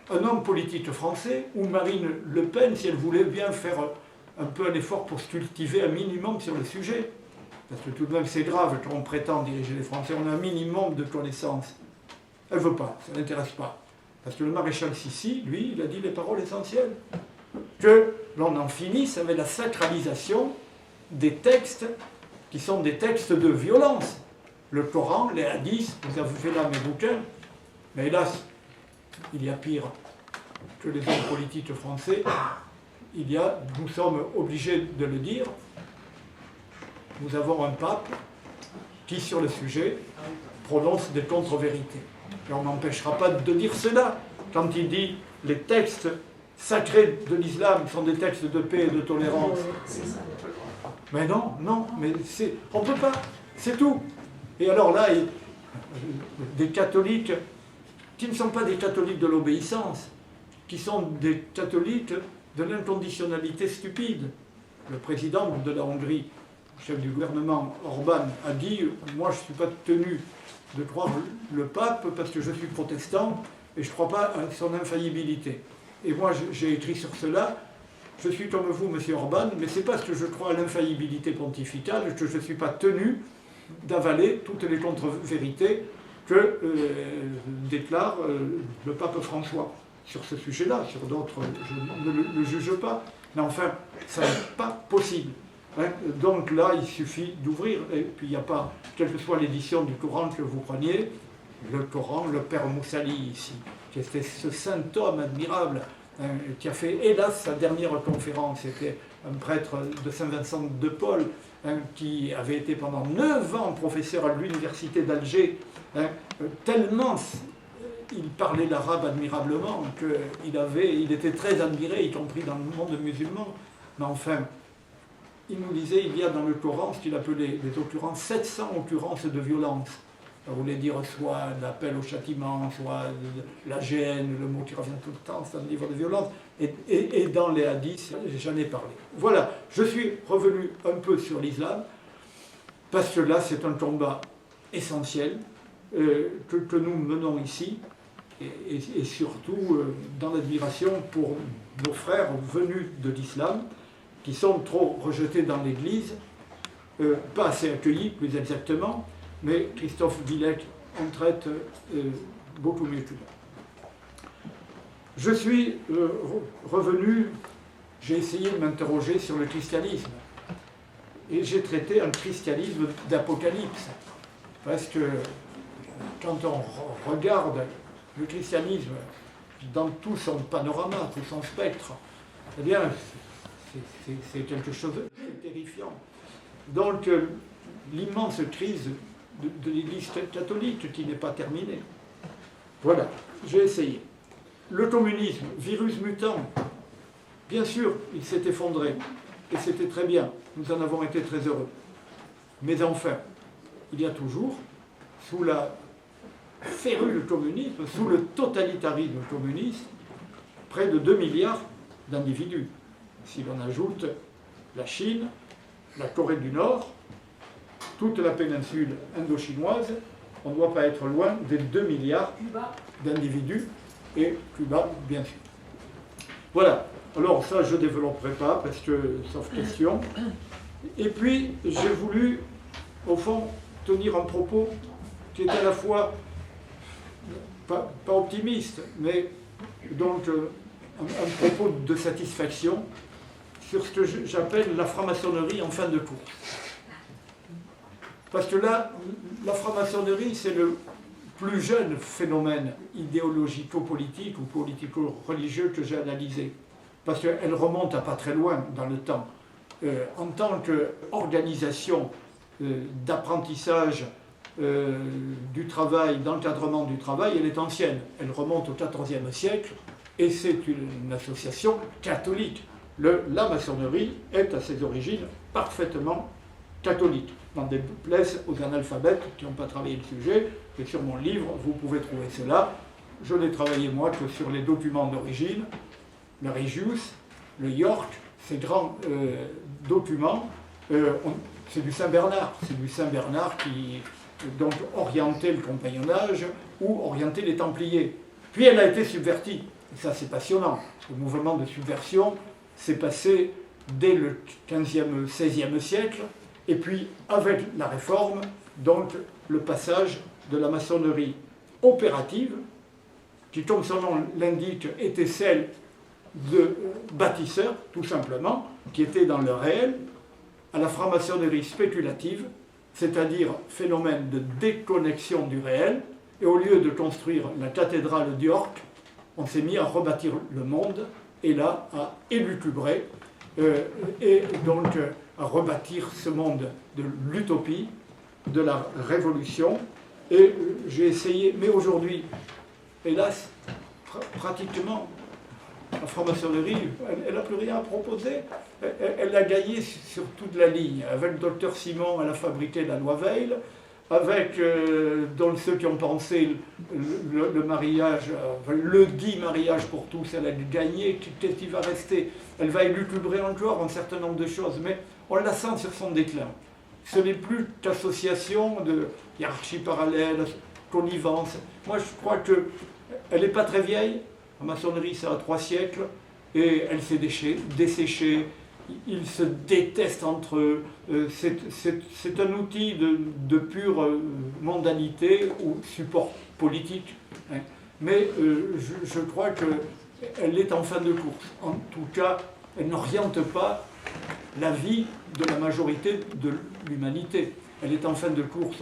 un homme politique français, ou Marine Le Pen, si elle voulait bien faire un peu un effort pour se cultiver un minimum sur le sujet, parce que tout de même c'est grave quand on prétend diriger les Français, on a un minimum de connaissances. Elle ne veut pas, ça ne l'intéresse pas. Parce que le maréchal Sissi, lui, il a dit les paroles essentielles. Que l'on en finisse avec la sacralisation des textes qui sont des textes de violence. Le Coran, les hadiths, vous avez fait là mes bouquins, mais hélas, il y a pire que les hommes politiques français. Nous sommes obligés de le dire, nous avons un pape qui, sur le sujet, prononce des contre-vérités. Et on n'empêchera pas de dire cela quand il dit les textes sacrés de l'islam sont des textes de paix et de tolérance. Mais non, mais on ne peut pas, c'est tout. Et alors là, des catholiques qui ne sont pas des catholiques de l'obéissance, qui sont des catholiques de l'inconditionnalité stupide. Le président de la Hongrie, chef du gouvernement Orban, a dit « Moi, je ne suis pas tenu de croire le pape parce que je suis protestant et je ne crois pas à son infaillibilité. » Et moi, j'ai écrit sur cela « Je suis comme vous, monsieur Orban, mais c'est parce que je crois à l'infaillibilité pontificale que je ne suis pas tenu d'avaler toutes les contre-vérités que déclare le pape François. » Sur ce sujet-là, sur d'autres, je ne le juge pas. Mais enfin, ça n'est pas possible. Hein. Donc là, il suffit d'ouvrir, et puis il n'y a pas, quelle que soit l'édition du Coran que vous preniez, le Coran, le Père Moussali ici, qui était ce saint homme admirable, hein, qui a fait, hélas, sa dernière conférence, c'était un prêtre de Saint-Vincent de Paul, hein, qui avait été pendant 9 ans professeur à l'université d'Alger, hein, tellement il parlait l'arabe admirablement qu'il était très admiré, y compris dans le monde musulman. Mais enfin, il nous disait, il y a dans le Coran ce qu'il appelait des occurrences, 700 occurrences de violence. Ça voulait dire soit l'appel au châtiment, soit la gêne, le mot qui revient tout le temps, c'est un livre de violence. Et dans les hadiths, j'en ai parlé. Voilà, je suis revenu un peu sur l'islam, parce que là, c'est un combat essentiel que nous menons ici, et surtout dans l'admiration pour nos frères venus de l'islam, qui sont trop rejetés dans l'Église, pas assez accueillis, plus exactement, mais Christophe Villec en traite beaucoup mieux que moi. Je suis revenu, j'ai essayé de m'interroger sur le christianisme, et j'ai traité un christianisme d'apocalypse, parce que quand on regarde le christianisme dans tout son panorama, tout son spectre, eh bien, c'est quelque chose de terrifiant. Donc, l'immense crise de l'Église catholique qui n'est pas terminée. Voilà, j'ai essayé. Le communisme, virus mutant, bien sûr, il s'est effondré, et c'était très bien, nous en avons été très heureux. Mais enfin, il y a toujours, sous la férule communisme, sous le totalitarisme communiste, près de 2 milliards d'individus. Si l'on ajoute la Chine, la Corée du Nord, toute la péninsule indo-chinoise, on ne doit pas être loin des 2 milliards d'individus, et Cuba, bien sûr. Voilà, alors ça je ne développerai pas, parce que, sauf question. Et puis, j'ai voulu, au fond, tenir un propos qui est à la fois pas optimiste, mais donc un propos de satisfaction sur ce que j'appelle la franc-maçonnerie en fin de course. Parce que là, la franc-maçonnerie, c'est le plus jeune phénomène idéologico-politique ou politico-religieux que j'ai analysé. Parce qu'elle remonte à pas très loin dans le temps. En tant qu'organisation d'apprentissage du travail, d'encadrement du travail, elle est ancienne. Elle remonte au XIVe siècle et c'est une association catholique. la maçonnerie est à ses origines parfaitement catholique. N'en déplaise aux analphabètes qui n'ont pas travaillé le sujet, et sur mon livre, vous pouvez trouver cela. Je n'ai travaillé, moi, que sur les documents d'origine, le Regius, le York, ces grands documents. C'est du Saint-Bernard. C'est du Saint-Bernard qui donc orientait le compagnonnage ou orientait les Templiers. Puis elle a été subvertie. Et ça, c'est passionnant. Le mouvement de subversion s'est passé dès le XVe, XVIe siècle. Et puis, avec la Réforme, donc le passage de la maçonnerie opérative, qui, comme son nom l'indique, était celle de bâtisseurs, tout simplement, qui était dans le réel, à la franc-maçonnerie spéculative, c'est-à-dire phénomène de déconnexion du réel, et au lieu de construire la cathédrale d'York, on s'est mis à rebâtir le monde, et là, à élucubrer, et donc à rebâtir ce monde de l'utopie, de la révolution. Et j'ai essayé, mais aujourd'hui, hélas, pratiquement, la franc-maçonnerie, elle n'a plus rien à proposer. Elle a gagné sur toute la ligne. Avec le docteur Simon, elle a fabriqué la loi Veil. Avec donc ceux qui ont pensé le mariage, le dit mariage pour tous, elle a gagné. Qu'est-ce qui va rester? Elle va élucubrer encore un certain nombre de choses, mais on la sent sur son déclin. Ce n'est plus qu'association de hiérarchie parallèle, connivence. Moi, je crois qu'elle n'est pas très vieille. La maçonnerie, ça a 3 siècles, et elle s'est desséchée. Ils se détestent entre eux. C'est un outil de pure mondanité ou support politique. Hein. Mais je crois qu'elle est en fin de course. En tout cas, elle n'oriente pas la vie de la majorité de l'humanité. Elle est en fin de course,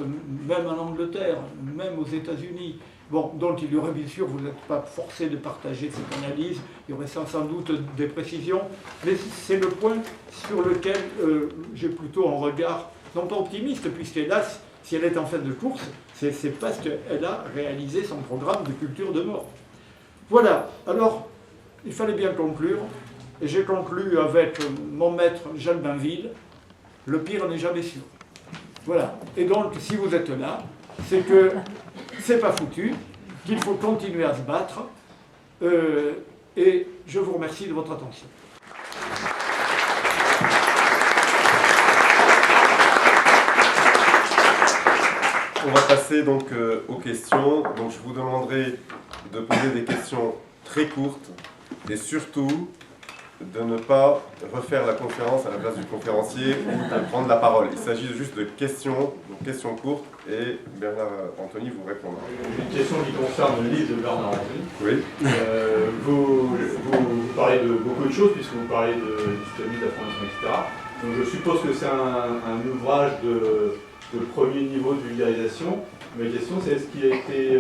même en Angleterre, même aux États-Unis. Bon, donc il y aurait bien sûr, vous n'êtes pas forcé de partager cette analyse, il y aurait sans doute des précisions, mais c'est le point sur lequel j'ai plutôt un regard, non pas optimiste, puisqu'hélas, si elle est en fin de course, c'est parce qu'elle a réalisé son programme de culture de mort. Voilà, alors, il fallait bien conclure, et j'ai conclu avec mon maître Jacques Bainville, le pire n'est jamais sûr. Voilà, et donc si vous êtes là, c'est que c'est pas foutu, qu'il faut continuer à se battre, et je vous remercie de votre attention. On va passer donc aux questions. Donc je vous demanderai de poser des questions très courtes et surtout de ne pas refaire la conférence à la place du conférencier ou de prendre la parole. Il s'agit juste de questions courtes, et Bernard Anthony vous répondra. Une question qui concerne le livre de Bernard Anthony. Oui. Vous parlez de beaucoup de choses, puisque vous parlez de l'histoire de la formation, etc. Donc je suppose que c'est un ouvrage de premier niveau de vulgarisation. Ma question, c'est est-ce qu'il a été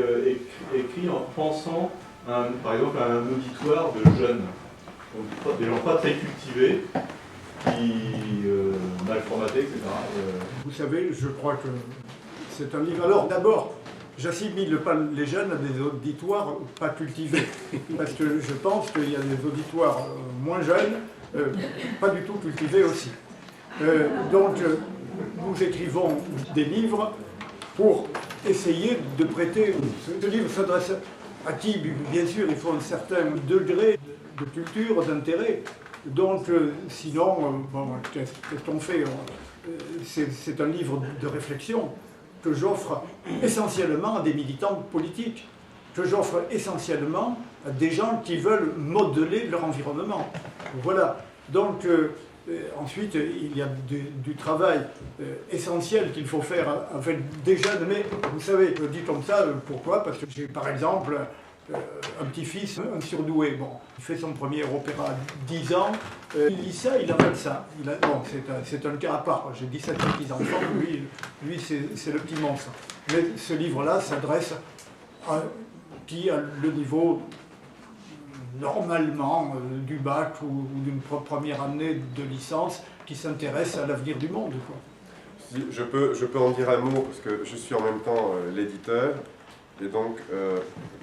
écrit en pensant, par exemple, à un auditoire de jeunes, donc des gens pas très cultivés, qui mal formatés, etc. Vous savez, je crois que c'est un livre. Alors d'abord, j'assimile pas les jeunes à des auditoires pas cultivés, parce que je pense qu'il y a des auditoires moins jeunes, pas du tout cultivés aussi. Donc nous écrivons des livres pour essayer de prêter. Ce livre s'adresse à qui, bien sûr, il faut un certain degré de culture, d'intérêt. Donc, sinon, bon, qu'est-ce qu'on fait? C'est un livre de réflexion que j'offre essentiellement à des militants politiques, que j'offre essentiellement à des gens qui veulent modeler leur environnement. Voilà. Donc, ensuite, il y a du travail essentiel qu'il faut faire avec des jeunes. Mais vous savez, je dis comme ça, pourquoi? Parce que j'ai, par exemple, un petit-fils, un surdoué. Bon, il fait son premier opéra à 10 ans. Il lit ça, il avale ça. Bon, c'est un cas à part. J'ai 17 petits-enfants, lui c'est le petit monstre. Mais ce livre-là s'adresse à qui a le niveau normalement du bac ou d'une première année de licence qui s'intéresse à l'avenir du monde, quoi. Si, je peux en dire un mot, parce que je suis en même temps l'éditeur. Et donc,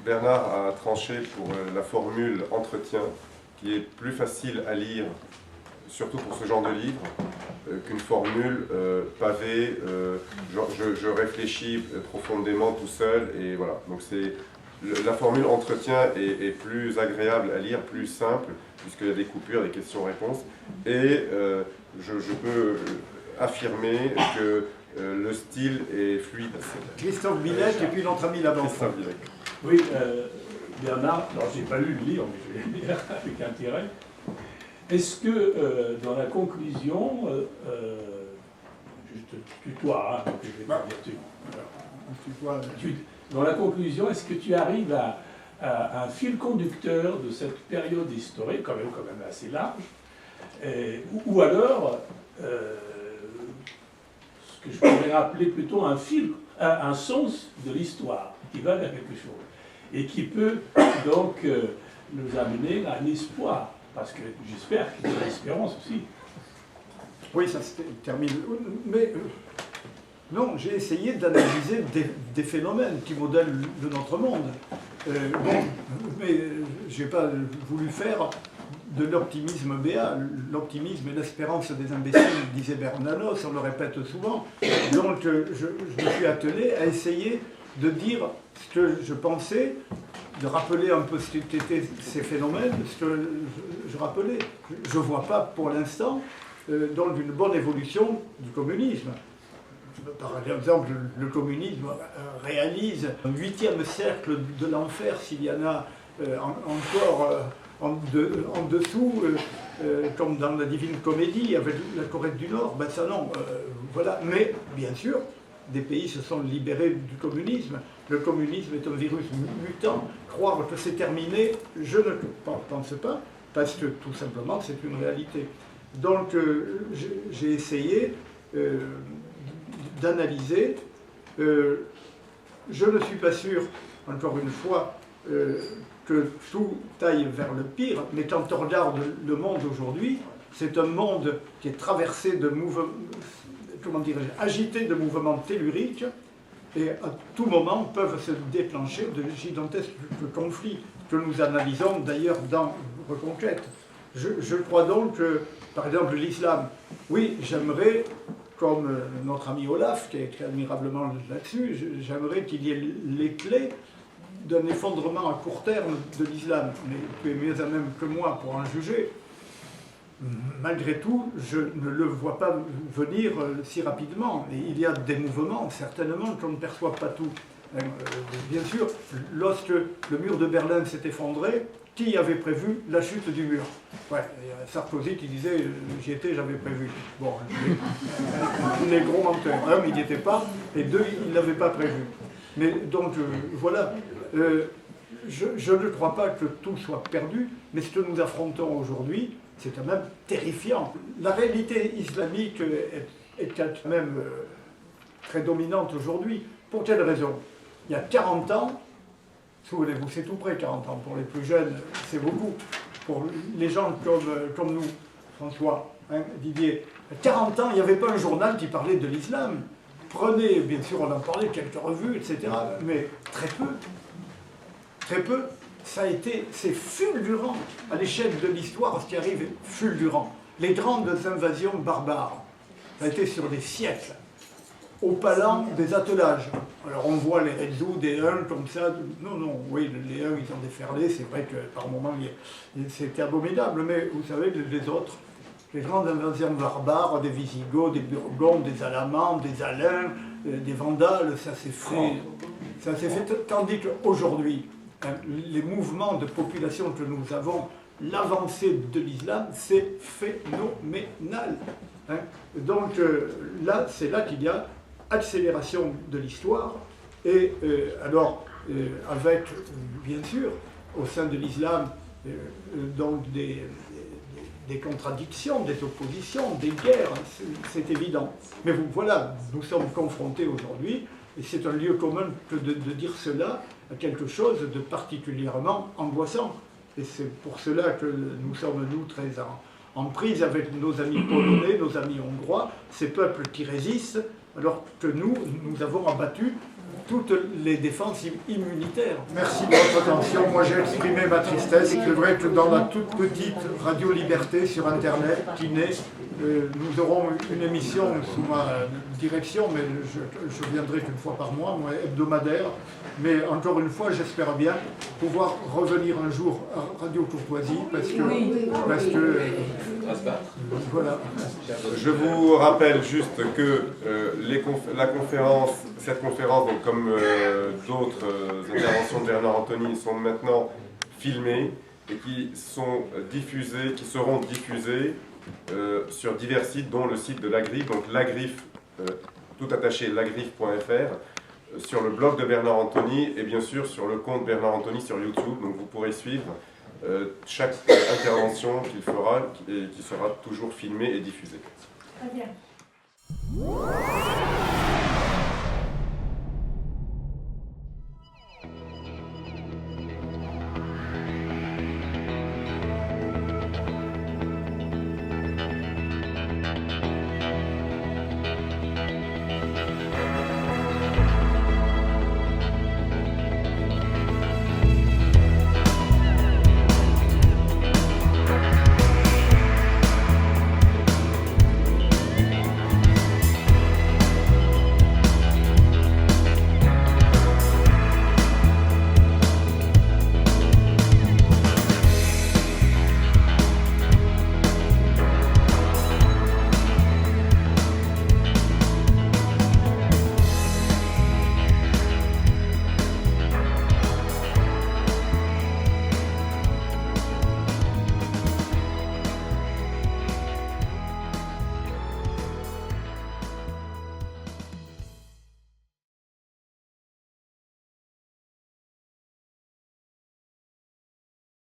Bernard a tranché pour la formule entretien, qui est plus facile à lire surtout pour ce genre de livre, qu'une formule pavée, je réfléchis profondément tout seul, et voilà. Donc la formule entretien est plus agréable à lire, plus simple, puisqu'il y a des coupures, des questions-réponses, et je peux affirmer que le style est fluide. Christophe Billet et puis notre ami là-bas. Christophe Billet. Oui, Bernard, alors j'ai pas lu le livre, mais je vais le lire avec intérêt. Est-ce que dans la conclusion, je te tutoie, hein, donc je vais te dire dans la conclusion, est-ce que tu arrives à un fil conducteur de cette période historique, quand même assez large, ou alors ce que je pourrais appeler plutôt un sens de l'histoire qui va vers quelque chose et qui peut donc nous amener à un espoir, parce que j'espère qu'il y a de l'espérance aussi. Oui, ça se termine. Mais non, j'ai essayé d'analyser des phénomènes qui modèlent notre monde. Mais je n'ai pas voulu faire de l'optimisme béat. L'optimisme et l'espérance des imbéciles, disait Bernanos, on le répète souvent. Donc je me suis attelé à essayer de dire ce que je pensais, de rappeler un peu ce qu'étaient ces phénomènes, ce que je rappelais. Je ne vois pas pour l'instant donc une bonne évolution du communisme. Par exemple, le communisme réalise un 8e cercle de l'enfer, s'il y en a encore en dessous, comme dans la Divine Comédie avec la Corée du Nord. Ben ça non, voilà. Mais bien sûr, des pays se sont libérés du communisme. Le communisme est un virus mutant. Croire que c'est terminé, je ne pense pas, parce que tout simplement c'est une réalité. Donc j'ai essayé d'analyser. Je ne suis pas sûr, encore une fois, que tout aille vers le pire, mais quand on regarde le monde aujourd'hui, c'est un monde qui est traversé de mouvements, comment dirais-je, agité de mouvements telluriques, et à tout moment peuvent se déclencher de gigantesques conflits que nous analysons d'ailleurs dans Reconquête. Je crois donc que, par exemple, l'islam, oui, j'aimerais, comme notre ami Olaf, qui a écrit admirablement là-dessus, j'aimerais qu'il y ait les clés d'un effondrement à court terme de l'islam. Mais tu es mieux à même que moi pour en juger. Malgré tout, je ne le vois pas venir si rapidement. Et il y a des mouvements, certainement, qu'on ne perçoit pas tout. Bien sûr, lorsque le mur de Berlin s'est effondré, qui avait prévu la chute du mur? Ouais, Sarkozy qui disait « j'y étais, j'avais prévu ». Bon, les gros menteurs. Un, il n'y était pas, et deux, il ne l'avait pas prévu. Mais donc, voilà. Je ne crois pas que tout soit perdu, mais ce que nous affrontons aujourd'hui, c'est quand même terrifiant. La réalité islamique est quand même très dominante aujourd'hui. Pour quelle raison? Il y a 40 ans, souvenez-vous, c'est tout près 40 ans. Pour les plus jeunes, c'est beaucoup. Pour les gens comme nous, François, hein, Didier, 40 ans, il n'y avait pas un journal qui parlait de l'islam. Prenez, bien sûr, on en parlait, quelques revues, etc., mais très peu. Très peu. C'est fulgurant à l'échelle de l'histoire, ce qui arrive est fulgurant. Les grandes invasions barbares, ça a été sur des siècles, au palan des attelages. Alors on voit les Rezou, des Huns comme ça, non, oui, les Huns ils ont déferlé, c'est vrai que par moments c'était abominable, mais vous savez, les autres, les grandes invasions barbares, des Visigoths, des Burgondes, des Alamans, des Alains, des Vandales, ça s'est fait, tandis qu'aujourd'hui, les mouvements de population que nous avons, l'avancée de l'islam, c'est phénoménal. Hein. Donc là, c'est là qu'il y a accélération de l'histoire, et alors avec, bien sûr, au sein de l'islam, donc des contradictions, des oppositions, des guerres, c'est évident. Mais voilà, nous sommes confrontés aujourd'hui, et c'est un lieu commun que de dire cela, à quelque chose de particulièrement angoissant. Et c'est pour cela que nous sommes, nous, très en prise avec nos amis polonais, nos amis hongrois, ces peuples qui résistent, alors que nous avons abattu toutes les défenses immunitaires. Merci de votre attention. Moi, j'ai exprimé ma tristesse. C'est vrai que dans la toute petite Radio Liberté sur Internet qui naît, nous aurons une émission sous ma direction, mais je viendrai qu'une fois par mois, moi, hebdomadaire. Mais encore une fois, j'espère bien pouvoir revenir un jour à Radio Courtoisie, parce que voilà. Je vous rappelle juste que cette conférence, donc comme d'autres interventions de Bernard Anthony, sont maintenant filmées et qui seront diffusées sur divers sites, dont le site de l'Agrif, donc l'Agrif, tout attaché, lagrif.fr, sur le blog de Bernard Anthony et bien sûr sur le compte Bernard Anthony sur YouTube. Donc vous pourrez suivre chaque intervention qu'il fera et qui sera toujours filmée et diffusée. Très bien.